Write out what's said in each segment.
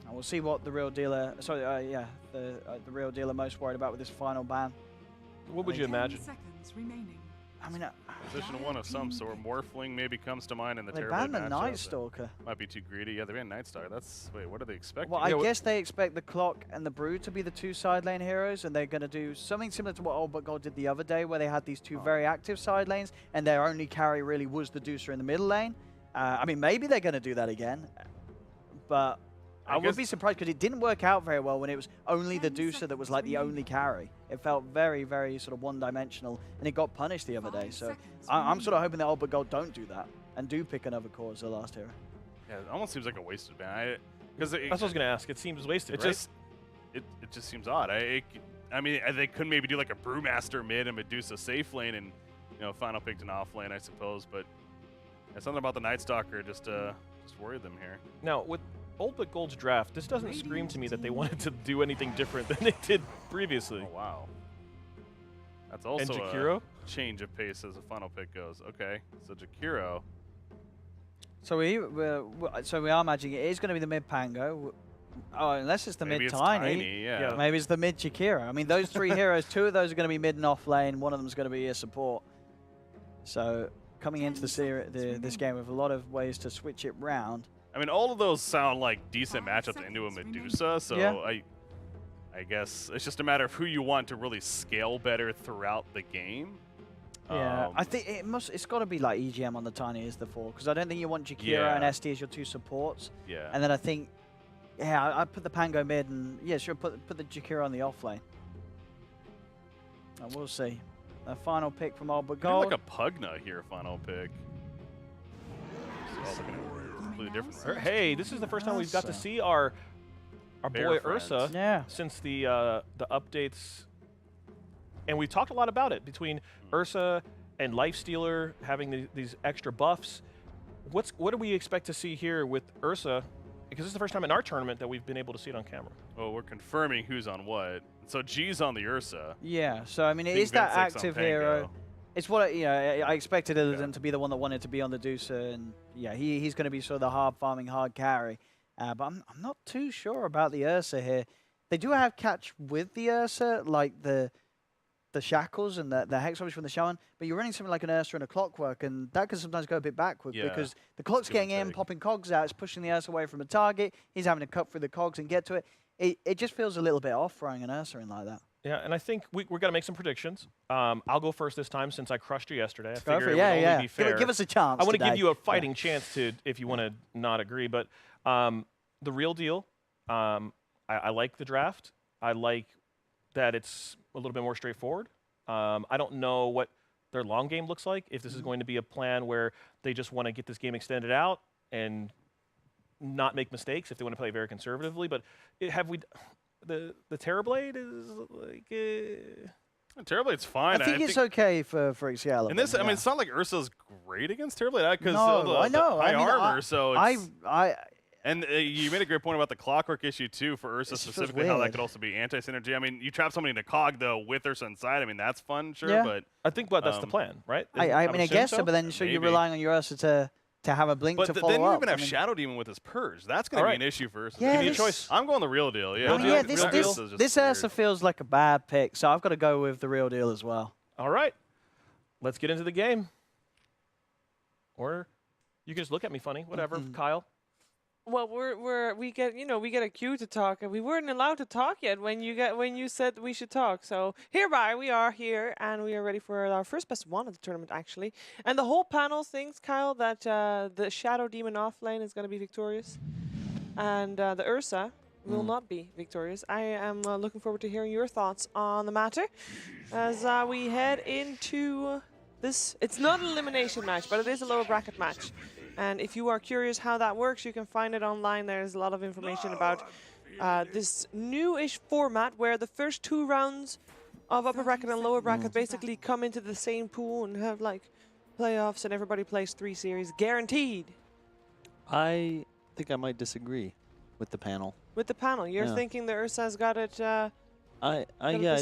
And we'll see what the real dealer, the real dealer most worried about with this final ban. What would you imagine? Seconds remaining. I mean, Position one of some sort. Morphling maybe comes to mind in the they Terrorblade banned the matchup. Night Stalker. Might be too greedy. Yeah, they banned Night Stalker. That's wait, what are they expecting? Well, I guess they expect the Clock and the Brood to be the two side lane heroes, and they're going to do something similar to what Old But Gold did the other day, where they had these two very active side lanes, and their only carry really was the Deucer in the middle lane. I mean, maybe they're going to do that again, but I would be surprised because it didn't work out very well when it was only the Deucer that was like the only carry. It felt very, very sort of one-dimensional, and it got punished the other day. So I'm sort of hoping that Old But Gold don't do that and do pick another core as the last hero. Yeah, it almost seems like a wasted ban. That's what I was going to ask. It seems wasted, right? It just seems odd. I mean, they could maybe do like a Brewmaster mid and Medusa safe lane, and final picked an off lane, I suppose. But something about the Night Stalker just worried them here. Now with Old But Gold's draft, this doesn't scream to me that they wanted to do anything different than they did previously. Oh, wow. That's also Jakiro? a change of pace as the final pick goes. Okay, so Jakiro. So we are imagining it is going to be the mid Pango. Oh, unless it's the Maybe mid it's Tiny. yeah. Maybe it's the mid Jakiro. I mean, those three heroes, two of those are going to be mid and off lane. One of them is going to be a support. So coming into this game with a lot of ways to switch it round. I mean, all of those sound like decent matchups into a Medusa, so yeah. I guess it's just a matter of who you want to really scale better throughout the game. Yeah, I think it's got to be like EGM on the Tiny is the 4, because I don't think you want Jakiro and SD as your two supports. Yeah. And then I think, I'd put the Pango mid and, sure, put the Jakiro on the off lane. And we'll see. A final pick from Old But Gold. Like a Pugna here, final pick. Completely different. Hey, this is the first time we've got to see our boy Ursa since the updates, and we've talked a lot about it between Ursa and Lifestealer having these extra buffs. What do we expect to see here with Ursa? Because this is the first time in our tournament that we've been able to see it on camera. Well, we're confirming who's on what. So G's on the Ursa. Yeah, so I mean it is that active hero. It's what I expected them to be the one that wanted to be on the Deucer, and he's going to be sort of the hard farming, hard carry. But I'm not too sure about the Ursa here. They do have catch with the Ursa, like the shackles and the hex from the shaman, but you're running something like an Ursa and a Clockwork, and that can sometimes go a bit backward because the clock's getting in, popping cogs out, it's pushing the Ursa away from the target. He's having to cut through the cogs and get to it. It just feels a little bit off throwing an Ursa in like that. Yeah, and I think we're going to make some predictions. I'll go first this time since I crushed you yesterday. I figure it would only be fair. Give us a chance. I want to give you a fighting chance to, if you want to not agree. But the real deal, I like the draft. I like that it's a little bit more straightforward. I don't know what their long game looks like, if this is going to be a plan where they just want to get this game extended out and not make mistakes, if they want to play very conservatively. But have we... The Terrorblade is like... Terrorblade's fine. I think it's okay for Seattle. And this, I mean, it's not like Ursa's great against Terrorblade because I know. high armor. So it's, I and you made a great point about the Clockwork issue too for Ursa specifically, how that could also be anti-synergy. I mean, you trap somebody in a cog though with Ursa inside. I mean, that's fun, sure, but I think that's the plan, right? I mean, I guess so. But then you're relying on your Ursa to have a blink to follow up. But then you even have Shadow Demon with his Purge. That's going to be an issue for Ursa. Yeah, give me a choice. I'm going the real deal. Yeah, this Ursa feels like a bad pick, so I've got to go with the real deal as well. All right, let's get into the game. Or you can just look at me funny, whatever, Kyle. Well, we get a cue to talk, and we weren't allowed to talk yet when you said we should talk. So hereby we are here, and we are ready for our first best one of the tournament actually. And the whole panel thinks, Kyle, that the Shadow Demon offlane is going to be victorious, and the Ursa will not be victorious. I am looking forward to hearing your thoughts on the matter as we head into this. It's not an elimination match, but it is a lower bracket match. And if you are curious how that works, you can find it online. There's a lot of information about this new-ish format where the first 2 rounds of upper bracket and lower bracket basically come into the same pool and have like playoffs, and everybody plays 3 series guaranteed. I think I might disagree with the panel. With the panel, you're thinking the Ursa's got it. I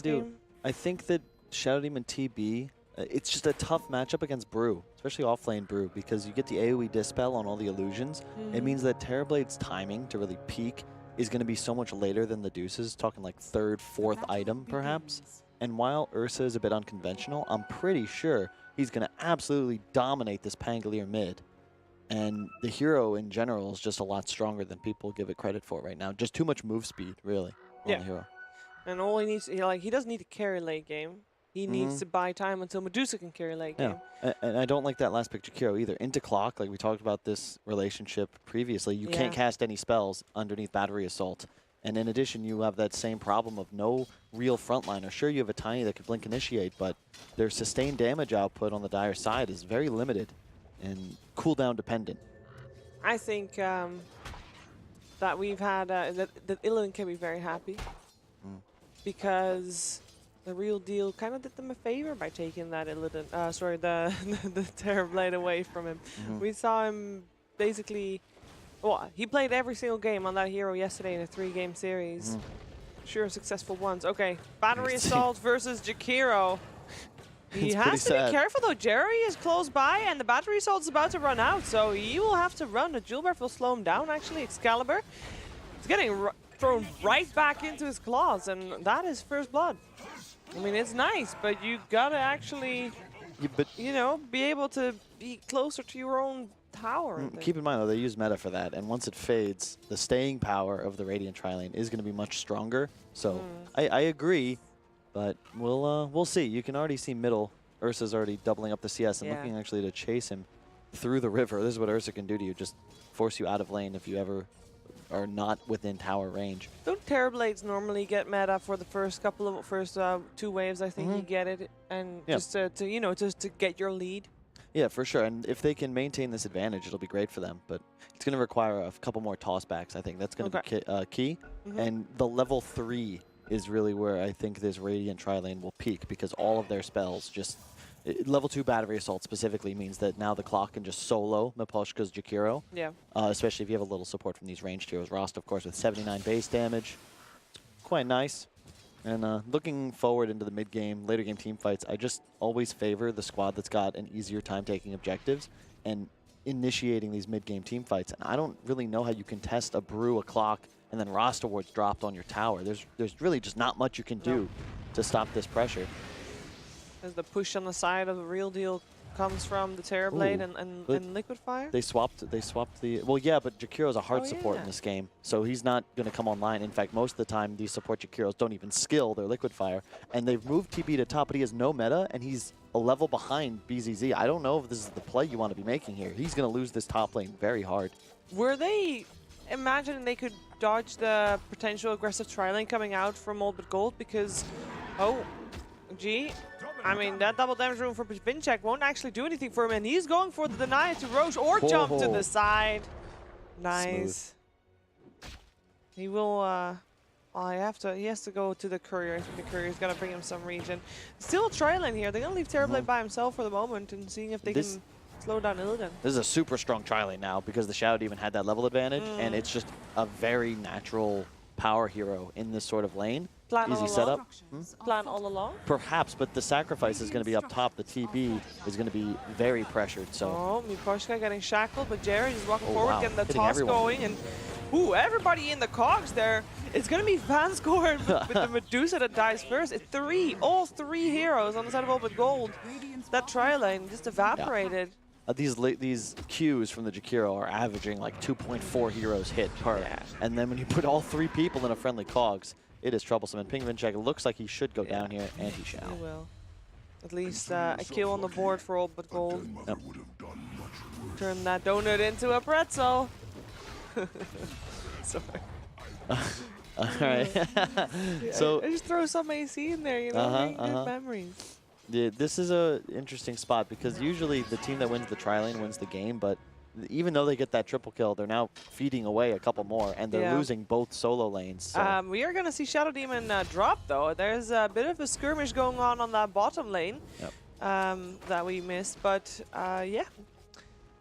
do. I think that Shadow Demon TB. It's just a tough matchup against Brew, especially offlane Brew, because you get the AoE Dispel on all the illusions. It means that Terrorblade's timing to really peak is going to be so much later than the Deuces, talking like 3rd, 4th item perhaps. And while Ursa is a bit unconventional, I'm pretty sure he's going to absolutely dominate this Pangolier mid. And the hero in general is just a lot stronger than people give it credit for right now. Just too much move speed, really, on the hero. And all he needs, he doesn't need to carry late game. He needs to buy time until Medusa can carry late game. And I don't like that last pick Jakiro either. Into clock, like we talked about this relationship previously, you can't cast any spells underneath Battery Assault. And in addition, you have that same problem of no real frontliner. Sure, you have a Tiny that can Blink Initiate, but their sustained damage output on the Dire side is very limited and cooldown dependent. I think that we've had, that Illidan can be very happy because the Real Deal kind of did them a favor by taking that Illidan, the Terrorblade away from him. We saw him basically, well, he played every single game on that hero yesterday in a 3-game series. Sure, successful ones. Okay, Battery Assault versus Jakiro. He has to be careful though. Jerry is close by and the Battery Assault is about to run out, so he will have to run. The Jewel Breath will slow him down actually. Excalibur. It's getting thrown right back into his claws, and that is first blood. I mean, it's nice, but you gotta actually, you know, be able to be closer to your own tower. Keep in mind though, they use meta for that, and once it fades, the staying power of the Radiant Tri-Lane is going to be much stronger. So I agree, but we'll see. You can already see middle. Ursa's already doubling up the CS and looking actually to chase him through the river. This is what Ursa can do to you, just force you out of lane if you ever are not within tower range. Don't Terrorblades normally get meta for the first two waves? I think you get it, and just to you know, just to get your lead. Yeah, for sure. And if they can maintain this advantage, it'll be great for them. But it's going to require a couple more tossbacks. I think that's going to be key. And the level 3 is really where I think this Radiant Tri-Lane will peak, because all of their spells just... level 2 Battery Assault specifically means that now the clock can just solo Miposhka's Jakiro. Yeah. Especially if you have a little support from these ranged heroes. Rost, of course, with 79 base damage. Quite nice. And looking forward into the mid-game, later-game team fights, I just always favor the squad that's got an easier time taking objectives and initiating these mid-game team fights. And I don't really know how you can test a Brew, a clock, and then Rost Awards dropped on your tower. There's really just not much you can do to stop this pressure. As the push on the side of the Real Deal comes from the Terrorblade and Liquid Fire? They swapped the... Well, yeah, but Jakiro's a hard support in this game, so he's not going to come online. In fact, most of the time, these support Jakiros don't even skill their Liquid Fire. And they've moved TB to top, but he has no meta, and he's a level behind BZZ. I don't know if this is the play you want to be making here. He's going to lose this top lane very hard. Were they imagining they could dodge the potential aggressive tri-lane coming out from Old But Gold? Because, I mean, that double damage room for Vinchek won't actually do anything for him, and he's going for the deny to Roche or jump to the side. Nice. Smooth. He will, he has to go to the courier. I think the courier's gonna bring him some regen. Still a tri-lane here. They're gonna leave Terrorblade by himself for the moment and seeing if they can slow down Illidan. This is a super strong tri-lane now because the Shadow Demon had that level advantage, and it's just a very natural power hero in this sort of lane. Easy setup. Plan all along? Perhaps, but the sacrifice is going to be up top. The TB is going to be very pressured. So. Miposhka getting shackled, but Jerry is walking forward, getting the toss going, and everybody in the cogs there. It's going to be Vanscore with the Medusa that dies first. It's all three heroes on the side of Open Gold. That tri-lane just evaporated. These Qs from the Jakiro are averaging like 2.4 heroes hit per. And then when you put all 3 people in a friendly cogs, it is troublesome. And Ping Vinchek looks like he should go down here, and he shall. He will. At least a kill on the board for Old But Gold. Yep. Turn that donut into a pretzel. Sorry. All right. So I just throw some AC in there, you know, good memories. Yeah, this is a interesting spot because usually the team that wins the tri-lane wins the game, but even though they get that triple kill, they're now feeding away a couple more, and they're losing both solo lanes. So. We are going to see Shadow Demon drop, though. There's a bit of a skirmish going on that bottom lane that we missed, but yeah.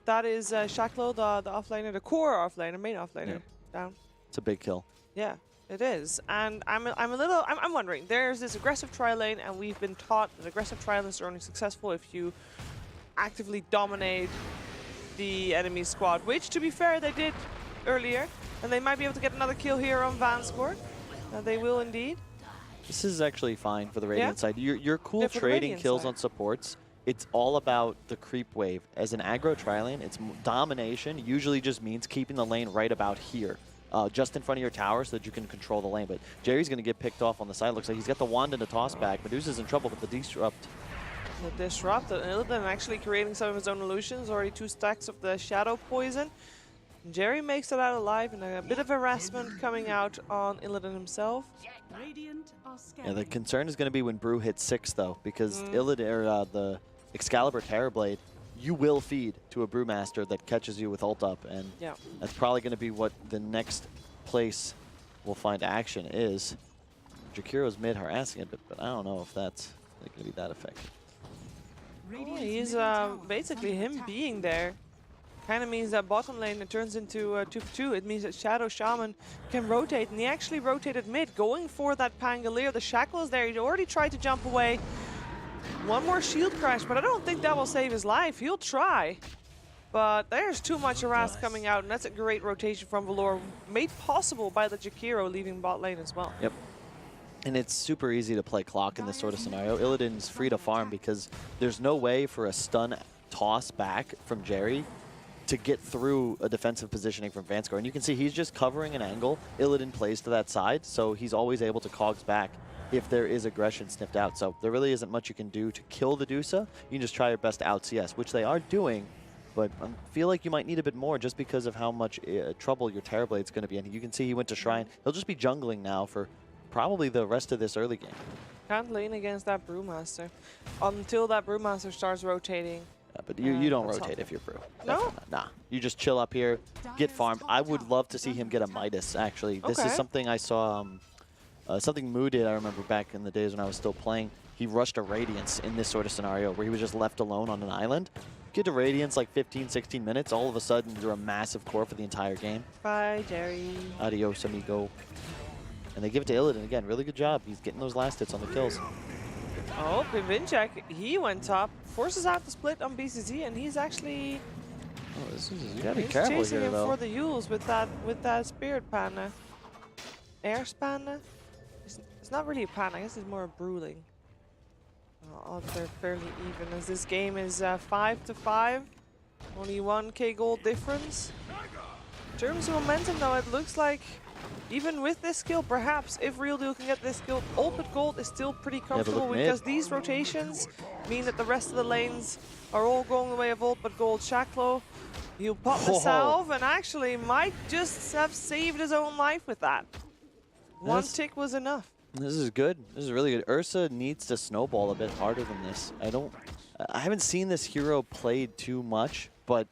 That is Shaklo, the offlaner, the core offlaner, main offlaner, down. It's a big kill. Yeah. It is, and I'm wondering. There's this aggressive tri-lane, and we've been taught that aggressive tri-lanes are only successful if you actively dominate the enemy squad. Which, to be fair, they did earlier. And they might be able to get another kill here on Vanscourt. They will indeed. This is actually fine for the Radiant side. You're cool Yeah, for the trading Radiant kills side. on supports. It's all about the creep wave. As an aggro tri-lane, it's domination usually just means keeping the lane right about here. Just in front of your tower so that you can control the lane. But Jerry's going to get picked off on the side. Looks like he's got the wand and the toss back. Medusa's in trouble with the disrupt. The disrupt, Illidan actually creating some of his own illusions. Already 2 stacks of the shadow poison. Jerry makes it out alive, and a bit of harassment coming out on Illidan himself. Yeah, the concern is going to be when Brew hits 6, though, because Illidan, the Excalibur Terrorblade, you will feed to a Brewmaster that catches you with ult up, and that's probably going to be what the next place we'll find action is. Jakiro's mid harassing it, but I don't know if that's going to be that effective. Oh, he's basically him being there. Kind of means that bottom lane it turns into 2-for-2. It means that Shadow Shaman can rotate, and he actually rotated mid, going for that Pangolier. The Shackle is there. He already tried to jump away. One more shield crash, but I don't think that will save his life. He'll try, but there's too much harass coming out, and that's a great rotation from Valor, made possible by the Jakiro leaving bot lane as well. Yep. And it's super easy to play clock in this sort of scenario. Illidan's free to farm because there's no way for a stun toss back from Jerry to get through a defensive positioning from Vanscourt. And you can see he's just covering an angle. Illidan plays to that side, so he's always able to cogs back if there is aggression sniffed out. So there really isn't much you can do to kill the Dusa. You can just try your best to out CS, which they are doing, but I feel like you might need a bit more just because of how much trouble your Terrorblade's going to be in. You can see he went to Shrine. He'll just be jungling now for probably the rest of this early game. Can't lane against that Brewmaster until that Brewmaster starts rotating. Yeah, but you don't rotate if you're Brew. No? Nah. You just chill up here, get farmed. I would love to see him get a Midas, actually. This is something I saw, something Moo did, I remember back in the days when I was still playing. He rushed a Radiance in this sort of scenario where he was just left alone on an island. Get to Radiance like 15, 16 minutes, all of a sudden they're a massive core for the entire game. Bye, Jerry. Adios, amigo. And they give it to Illidan again. Really good job. He's getting those last hits on the kills. Oh, Pivinchak, he went top, forces out the split on BCZ, and he's actually You gotta be careful chasing here, him though. for the Yules with that Spirit Panda. Air Panda? It's not really a Panda, I guess it's more a Bruling. Odds are fairly even, as this game is 5-5. Only 1k gold difference. In terms of momentum, though, it looks like even with this skill, perhaps if Real Deal can get this skill, ultimate gold is still pretty comfortable because these rotations mean that the rest of the lanes are all going the way of ultimate gold. Shacklo, he'll pop the salve and actually might just have saved his own life with that. One tick was enough. This is good. This is really good. Ursa needs to snowball a bit harder than this. I haven't seen this hero played too much, but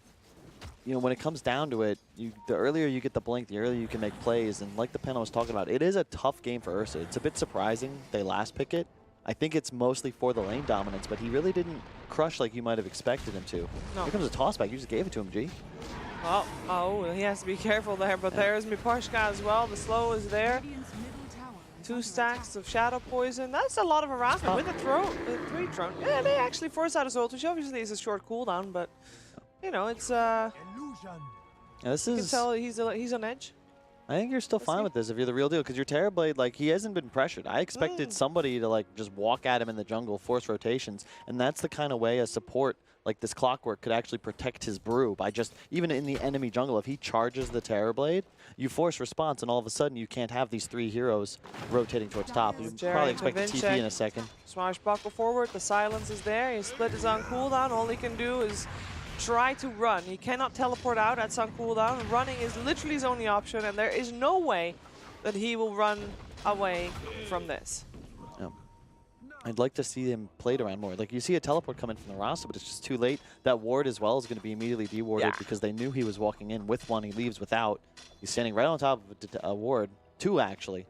you know, when it comes down to it, the earlier you get the blink, the earlier you can make plays. And like the panel was talking about, it is a tough game for Ursa. It's a bit surprising they last pick it. I think it's mostly for the lane dominance, but he really didn't crush like you might have expected him to. No. Here comes a tossback. You just gave it to him, G. Oh, he has to be careful there, but there's Miposhka as well. The slow is there. 2 stacks of Shadow Poison. That's a lot of harassment with the three drone. Yeah, they actually force out his ult, which obviously is a short cooldown, but you know, it's yeah, this you is. can tell he's on edge. I think you're still fine with this if you're the Real Deal, because your Terrorblade, like, he hasn't been pressured. I expected somebody to, like, just walk at him in the jungle, force rotations, and that's the kind of way a support like this Clockwork could actually protect his Brew by just, even in the enemy jungle, if he charges the Terrorblade, you force response, and all of a sudden you can't have these 3 heroes rotating towards top. You probably expect a TP in a second. Swashbuckle forward, the silence is there, his split is on cooldown, all he can do is try to run. He cannot teleport out, that's on cooldown. Running is literally his only option, and there is no way that he will run away from this. I'd like to see him played around more. Like, you see a teleport coming from the Rasta, but it's just too late. That ward as well is going to be immediately dewarded because they knew he was walking in with one. He leaves without. He's standing right on top of a ward. 2, actually.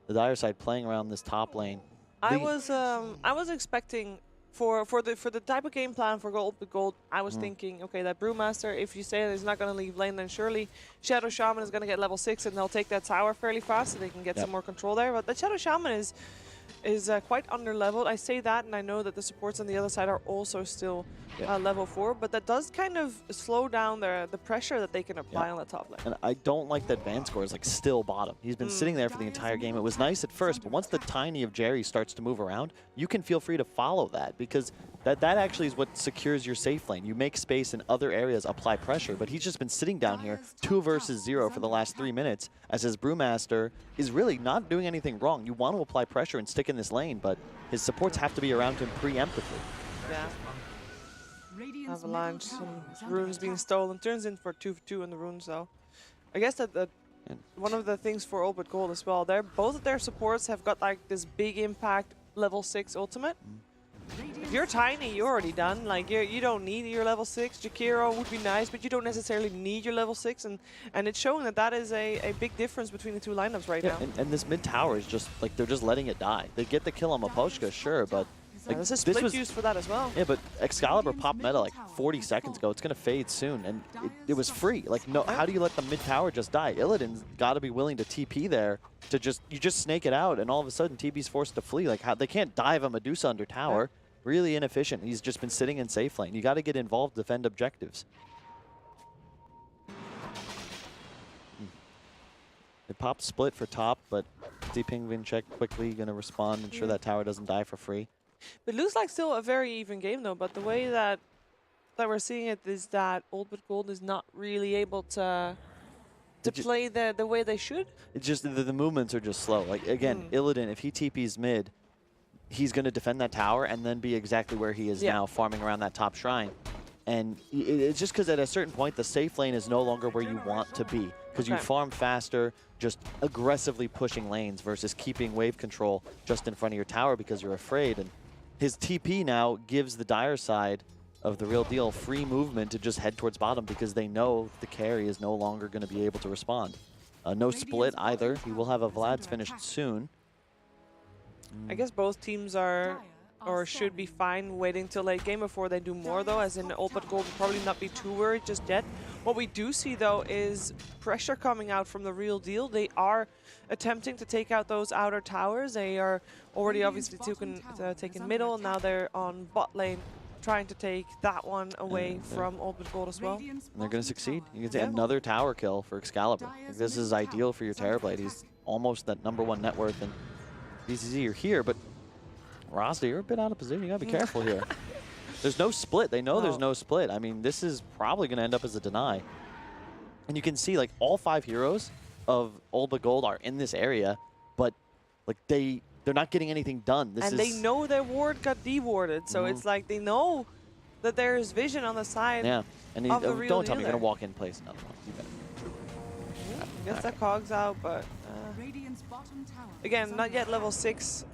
The Dire side playing around this top lane. I was expecting for the type of game plan for gold, I was thinking, okay, that Brewmaster, if you say that he's not going to leave lane, then surely Shadow Shaman is going to get level 6 and they'll take that tower fairly fast so they can get some more control there. But the Shadow Shaman is is quite under-leveled. I say that, and I know that the supports on the other side are also still level 4, but that does kind of slow down the pressure that they can apply on the top lane. And I don't like that Vanscore is like still bottom. He's been sitting there for the entire game. It was nice at first, but once the tiny of Jerry starts to move around, you can feel free to follow that, because that actually is what secures your safe lane. You make space in other areas, apply pressure, but he's just been sitting down here 2 versus 0 for the last 3 minutes as his Brewmaster is really not doing anything wrong. You want to apply pressure and stick in this lane, but his supports have to be around him preemptively. Yeah. Avalanche and runes being stolen. Turns in for 2-2 in the runes, though. I guess that one of the things for Old But Gold as well, both of their supports have got like this big impact level 6 ultimate. If you're tiny, you're already done. Like you don't need your level 6. Jakiro would be nice, but you don't necessarily need your level 6, and it's showing that is a big difference between the two lineups right now. And this mid tower is just like they're just letting it die. They get the kill on Maposhka, sure, but like, there's a split used for that as well. Yeah, but Excalibur popped meta like 40 seconds ago. It's gonna fade soon, and it was free. Like, no, how do you let the mid tower just die? Illidan's got to be willing to TP there to you just snake it out, and all of a sudden TP's forced to flee. Like, they can't dive a Medusa under tower. Really inefficient. He's just been sitting in safe lane. You got to get involved, defend objectives. They popped split for top, but Ping check quickly going to respond, ensure that tower doesn't die for free. It looks like still a very even game though, but the way that we're seeing it is that Old But Gold is not really able to play the way they should. It's just the movements are just slow. Like again, Illidan, if he TP's mid, he's going to defend that tower and then be exactly where he is now, farming around that top shrine. And it's just because at a certain point, the safe lane is no longer where you want to be, because you farm faster, just aggressively pushing lanes versus keeping wave control just in front of your tower because you're afraid. And his TP now gives the dire side of the real deal free movement to just head towards bottom because they know the carry is no longer going to be able to respond. No split either. He will have a Vlad's finished soon. I guess both teams are or should be fine waiting till late game before they do more, though, as in Old But Gold will probably not be too worried just yet. What we do see, though, is pressure coming out from the real deal. They are attempting to take out those outer towers. They are already obviously taking middle, and now they're on bot lane trying to take that one away from Old But Gold as well. And they're going to succeed. You can see another tower kill for Excalibur. Like, this is ideal for your Terrorblade. He's almost that #1 net worth, and BCZ, you're here, but Rasta, you're a bit out of position. You gotta be careful here. There's no split. They know there's no split. I mean, this is probably gonna end up as a deny. And you can see like all 5 heroes of Old But Gold are in this area, but like they're not getting anything done. They know their ward got dewarded, so it's like they know that there is vision on the side. Yeah, and of the real don't tell me deal you're gonna walk in and place another one. You better. Guess that cog's out, but again, not yet level 6.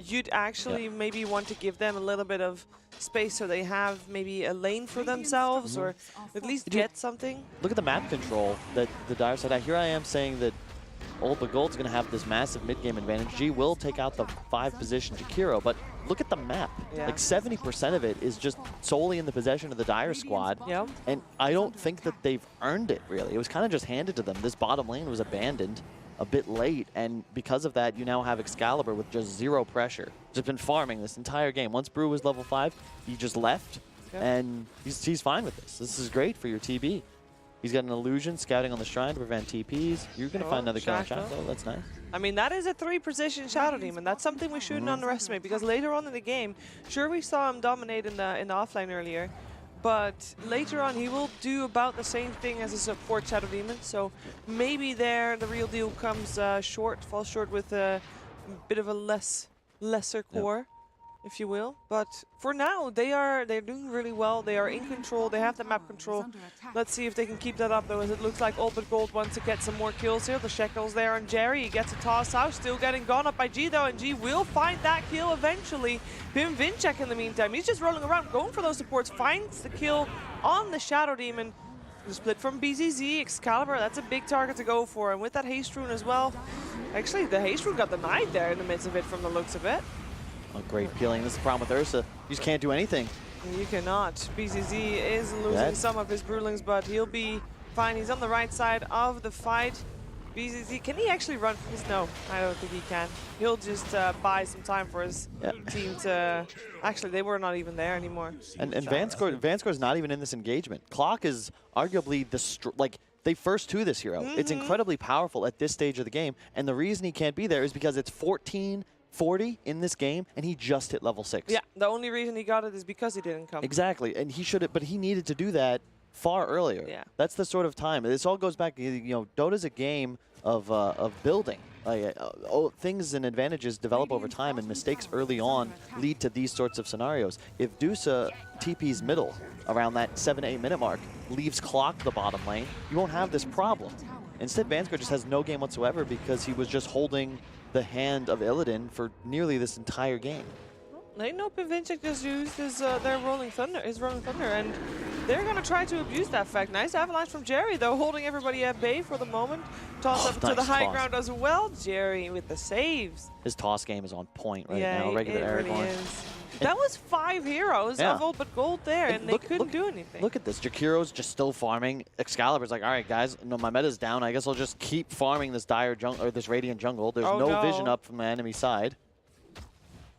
You'd actually maybe want to give them a little bit of space so they have maybe a lane for themselves or at least get something. Look at the map control that the dire side. Here I am saying that Old But Gold's going to have this massive mid-game advantage. G will take out the 5 position Jakiro, but look at the map. Like 70% of it is just solely in the possession of the Dire squad. And I don't think that they've earned it, really. It was kind of just handed to them. This bottom lane was abandoned a bit late, and because of that, you now have Excalibur with just 0 pressure. Just been farming this entire game. Once Brew was level 5, he just left, and he's fine with this. This is great for your TB. He's got an illusion scouting on the shrine to prevent TPs. You're going to find another kill on Shadow. That's nice. I mean, that is a 3-position Shadow Demon. That's something we shouldn't underestimate, because later on in the game, sure, we saw him dominate in the offline earlier, but later on he will do about the same thing as a support Shadow Demon. So maybe there the real deal comes falls short with a bit of a lesser core, if you will. But for now, they're doing really well. They are in control. They have the map control. Let's see if they can keep that up, though, as it looks like Old But Gold wants to get some more kills here. The Shekels there on Jerry. He gets a toss out. Still getting gone up by G, though, and G will find that kill eventually. Pim Vinchek, in the meantime, he's just rolling around, going for those supports, finds the kill on the Shadow Demon. The split from BZZ, Excalibur, that's a big target to go for, and with that Haste Rune as well. Actually, the Haste Rune got denied there in the midst of it from the looks of it. Oh, great peeling. This is the problem with Ursa. You just can't do anything. You cannot. BZZ is losing some of his Brewlings, but he'll be fine. He's on the right side of the fight. BZZ, can he actually run from this? No, I don't think he can. He'll just buy some time for his team to... Actually, they were not even there anymore. And Vanscore's not even in this engagement. Clock is arguably the... they first to this hero. It's incredibly powerful at this stage of the game, and the reason he can't be there is because it's 14-40 in this game, and he just hit level 6. Yeah, the only reason he got it is because he didn't come. Exactly, and he should have, but he needed to do that far earlier. Yeah. That's the sort of time. This all goes back, you know, Dota's a game of building. Things and advantages develop over time, and mistakes early on lead to these sorts of scenarios. If Dusa TP's middle around that 7 to 8 minute mark, leaves Clock the bottom lane, you won't have this problem. Instead, Vanscore just has no game whatsoever because he was just holding the hand of Illidan for nearly this entire game. They know Pinvinchik just used his their Rolling Thunder, and they're gonna try to abuse that fact. Nice avalanche from Jerry, though, holding everybody at bay for the moment. Toss up to the high ground as well. Jerry with the saves. His toss game is on point right yeah, now. Regular it really Aragorn. is. That was 5 heroes of Old But Gold there, and they couldn't do anything. Look at this. Jakiro's just still farming. Excalibur's like, all right, guys, no, my meta's down. I guess I'll just keep farming this dire jungle or this Radiant jungle. There's no vision up from the enemy side.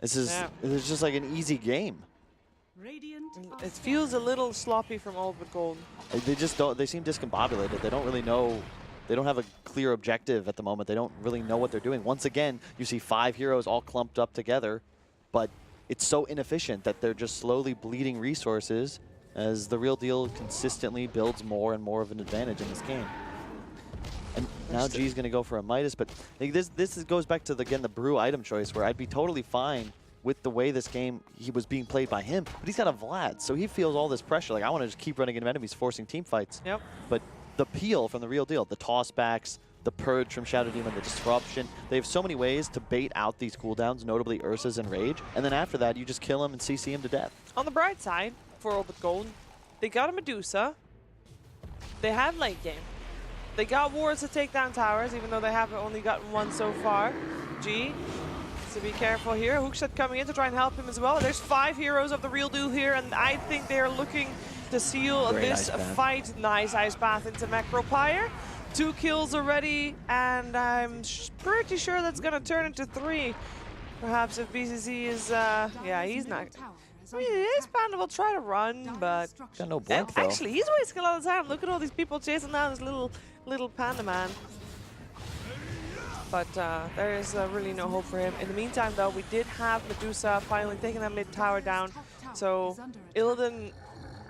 This is it's just like an easy game. It feels a little sloppy from Old But Gold. They just don't. They seem discombobulated. They don't really know. They don't have a clear objective at the moment. They don't really know what they're doing. Once again, you see 5 heroes all clumped up together, but it's so inefficient that they're just slowly bleeding resources as the Real Deal consistently builds more and more of an advantage in this game. And now G's going to go for a Midas, but this goes back to, again, the Brew item choice, where I'd be totally fine with the way this game he was being played by him, but he's got a Vlad, so he feels all this pressure. Like, I want to just keep running into enemies, forcing team fights. Yep. But the peel from the Real Deal, the tossbacks, the purge from Shadow Demon, the disruption, they have so many ways to bait out these cooldowns, notably Ursa's and Rage, and then after that, you just kill him and CC him to death. On the bright side, for Old But Gold, they got a Medusa. They have late game. They got wards to take down towers, even though they haven't only gotten one so far. G, so be careful here. Hookshot coming in to try and help him as well. There's 5 heroes of the Real Deal here, and I think they are looking to seal this fight. Nice ice bath into Macropire. 2 kills already, and I'm pretty sure that's going to turn into 3. Perhaps if BCC is, yeah, he's not. I mean, this Panda will try to run, but got no blink, though. Actually, he's wasting a lot of time. Look at all these people chasing down this little Panda man. But there is really no hope for him. In the meantime, though, we did have Medusa finally taking that mid tower down. So Illidan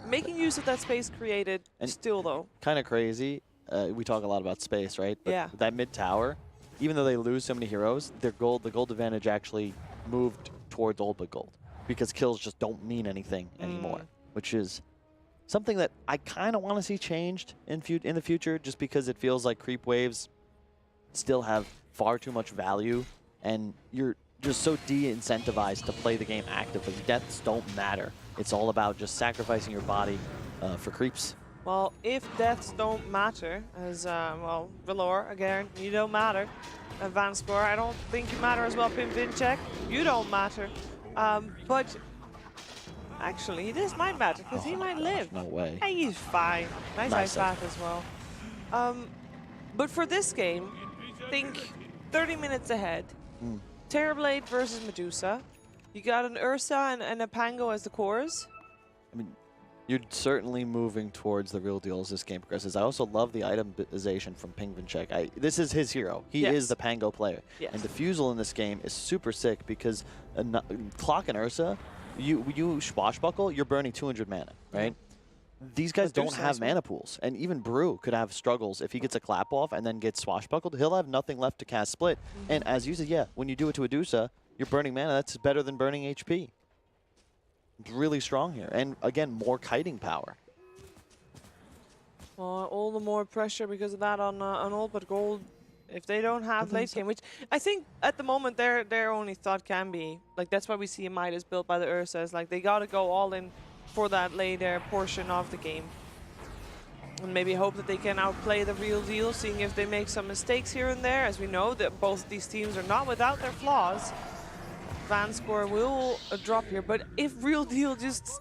making use of that space created. And still, though, kind of crazy. We talk a lot about space, right? But yeah. That mid tower, even though they lose so many heroes, the gold advantage actually moved towards Old But Gold, because kills just don't mean anything anymore, which is something that I kind of want to see changed in the future, just because it feels like creep waves still have far too much value, and you're just so de-incentivized to play the game actively. Deaths don't matter. It's all about just sacrificing your body for creeps. Well, if deaths don't matter, as, well, Valor, again, you don't matter. Vanscore, I don't think you matter as well. Pinvinchik, you don't matter. But actually, this might matter, because he might live. No way. Hey, he's fine. Nice ice bath as well. But for this game, think 30 minutes ahead. Terrorblade versus Medusa. You got an Ursa and a Pango as the cores. I mean, you're certainly moving towards the Real Deal as this game progresses. I also love the itemization from Pinvinchik. This is his hero. He is the Pango player. Yes. And Diffusal in this game is super sick because Clock and Ursa, you swashbuckle, you're burning 200 mana, right? These guys don't have mana pools. And even Brew could have struggles. If he gets a clap off and then gets swashbuckled, he'll have nothing left to cast Split. And as you said, when you do it to a Dusa, you're burning mana. That's better than burning HP. Really strong here, and again, more kiting power. Well, all the more pressure because of that on Old But Gold. If they don't have late game, which I think at the moment their only thought can be, like, that's why we see a Midas built by the Ursas. Like, they gotta go all in for that later portion of the game, and maybe hope that they can outplay the Real Deal, seeing if they make some mistakes here and there. As we know that both these teams are not without their flaws. Vanscore will drop here, but if Real Deal just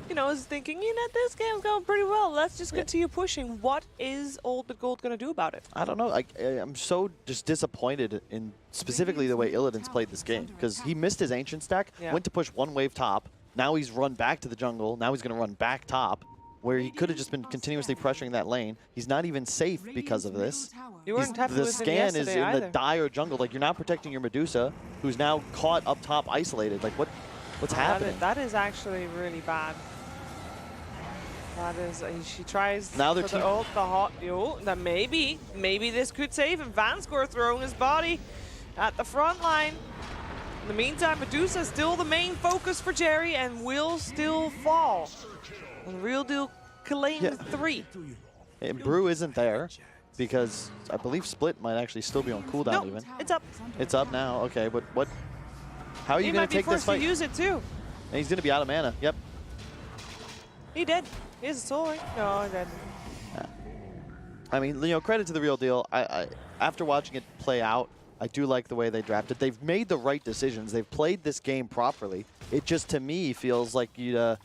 you know, is thinking, you know, this game's going pretty well. Let's just continue pushing. What is Old But Gold going to do about it? I don't know. I'm so just disappointed in specifically the way Illidan's played this game, because he missed his Ancient stack, went to push one wave top. Now he's run back to the jungle. Now he's going to run back top, where he could have just been continuously pressuring that lane. He's not even safe because of this. You weren't happy the with him scan is yesterday in either. the dire jungle. Like, you're not protecting your Medusa, who's now caught up top, isolated. Like, what's happening? That is actually really bad. That is, she tries now they're for the ult, the hot, that maybe this could save him. Vanscore throwing his body at the front line. In the meantime, Medusa is still the main focus for Jerry and will still fall. And Real Deal claims 3. And Brew isn't there because I believe Split might actually still be on cooldown even. It's up. It's up now, okay, but what? How are you going to take this fight? He might be forced to use it too. And he's going to be out of mana, yep. He did. He has a soul ring. No, he didn't. Yeah. I mean, you know, credit to the Real Deal. After watching it play out, I do like the way they drafted. They've made the right decisions. They've played this game properly. It just, to me, feels like you.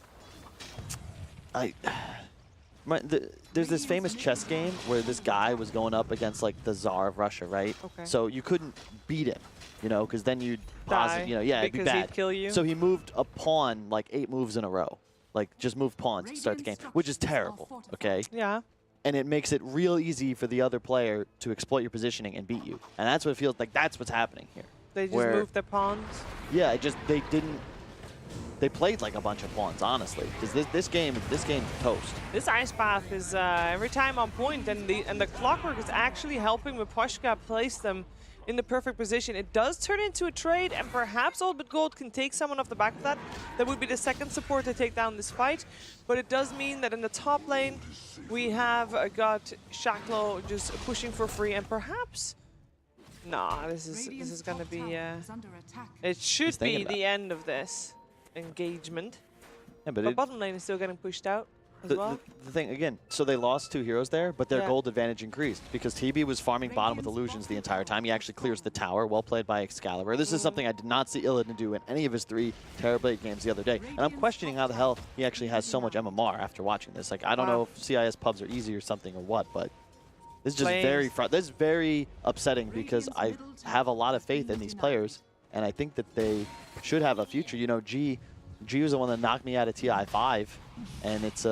There's this famous chess game where this guy was going up against like the Tsar of Russia, right? Okay. So you couldn't beat him, you know, because then you'd pause it, you know, yeah, it'd be because bad. he'd kill you. So he moved a pawn like 8 moves in a row, like just moved pawns to start the game, which is terrible. Okay. Yeah. And it makes it real easy for the other player to exploit your positioning and beat you. And that's what it feels like. That's what's happening here. They just moved their pawns. Yeah, they didn't. They played like a bunch of pawns, honestly, because this game's toast. This Ice Path is every time on point, and the Clockwork is actually helping Miposhka place them in the perfect position. It does turn into a trade, and perhaps Old But Gold can take someone off the back of that. That would be the second support to take down this fight, but it does mean that in the top lane, we have got Shaklo just pushing for free, and perhaps. Nah, this is gonna be. It should be the end of this engagement. Yeah, but bottom lane is still getting pushed out as well. The thing, again, so they lost 2 heroes there, but their gold advantage increased because TB was farming bottom with illusions the entire time. He actually clears the tower. Well played by Excalibur. This is something I did not see Illidan do in any of his 3 Terrorblade games the other day. And I'm questioning how the hell he actually has so much MMR after watching this. Like, I don't know if CIS pubs are easy or something or what, but this is just this is very upsetting because I have a lot of faith in these players, and I think that they should have a future. You know, G was the one that knocked me out of TI5, and it's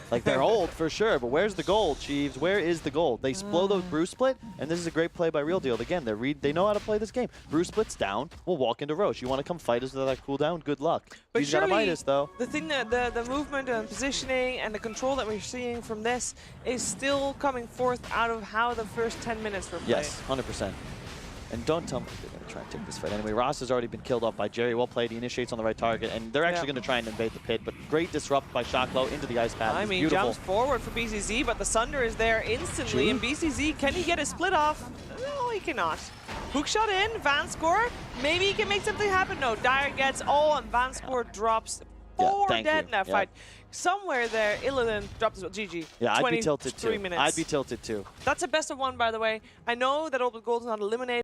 like they're old for sure, but where's the gold, Chiefs? Where is the gold? They blow those Brew Split, and this is a great play by Real Deal. Again, they know how to play this game. Brew Split's down, we'll walk into Roche. You want to come fight us with that cooldown? Good luck. But He's got to fight us, though. The thing that the movement and positioning and the control that we're seeing from this is still coming forth out of how the first 10 minutes were played. Yes, 100%. And don't tell me they're going to try and take this fight. Anyway, Ross has already been killed off by Jerry. Well played. He initiates on the right target. And they're actually going to try and invade the pit. But great disrupt by Shaklo into the ice pad. I mean, beautiful. jumps forward for BCZ, but the Sunder is there instantly. And BCZ, can he get a split off? No, he cannot. Hookshot in. Vanscore. Maybe he can make something happen. No, Dire gets all, and Vanscore drops 4 dead in that fight. Somewhere there, Illidan dropped as well. GG. Yeah, I'd be tilted too. Minutes. I'd be tilted too. That's a best of 1, by the way. I know that Old But Gold is not eliminated.